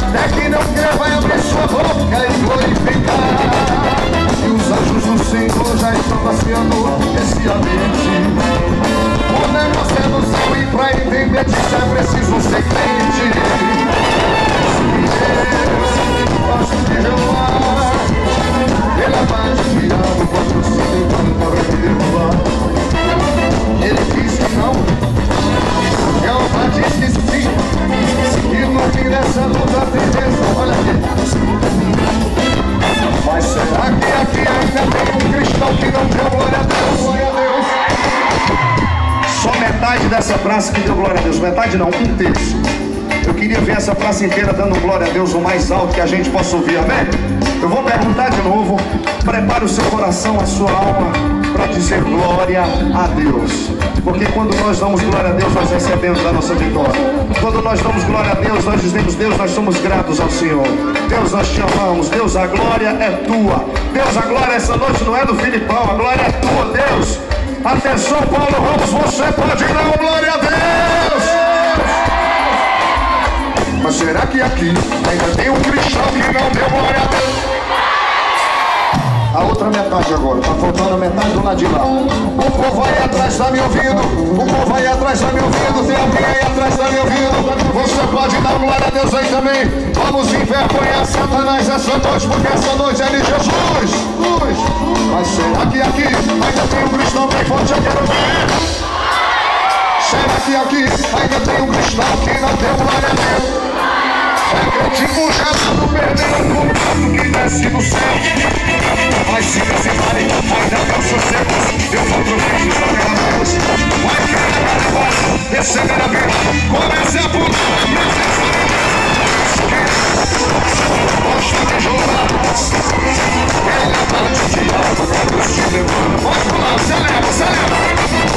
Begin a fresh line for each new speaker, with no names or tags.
Até quem não quer vai abrir sua boca e glorificar. E os anjos do Senhor já estão passeando esse ambiente. O negócio é do céu e pra entender disso é preciso ser crente. Posso te jejuar, ele abate o diabo quando se levanta para me derrubar. Ele diz que não, Jeová diz que sim, que no fim dessa luta tem bênção. Olha aqui. Mas será que aqui ainda tem um cristão que não deu glória a Deus? Glória a Deus. Só metade dessa praça que deu glória a Deus, metade não, um terço. Eu queria ver essa praça inteira dando glória a Deus o mais alto que a gente possa ouvir, amém? Eu vou perguntar de novo. Prepare o seu coração, a sua alma para dizer glória a Deus. Porque quando nós damos glória a Deus, nós recebemos a nossa vitória. Quando nós damos glória a Deus, nós dizemos: Deus, nós somos gratos ao Senhor. Deus, nós te amamos. Deus, a glória é tua. Deus, a glória essa noite não é do Filipão, a glória é tua, Deus. Atenção, Paulo Ramos, você pode dar glória a Deus. Mas será que aqui ainda tem um cristão que não deu glória a Deus? A outra metade agora, tá faltando a metade do lado de lá. O povo aí atrás tá me ouvindo. O povo aí atrás tá me ouvindo. Tem alguém aí atrás tá me ouvindo. Você pode dar glória a Deus aí também. Vamos envergonhar Satanás essa noite, porque essa noite é de Jesus. Mas será que aqui ainda tem um cristão bem forte? Eu quero ver. Será que aqui ainda tem um cristão que não deu glória a Deus? É tipo já tudo perdendo o contato que desce do céu. Mas se você vale, ainda tem os seus erros. Eu vou pro fim, só pela Deus. Vai querer a negócio, receber a vida. Comece a pular a presença de Deus. Gosta de jogar. Ele abate o diabo quando se levanta. Pode pular, celebra, celebra.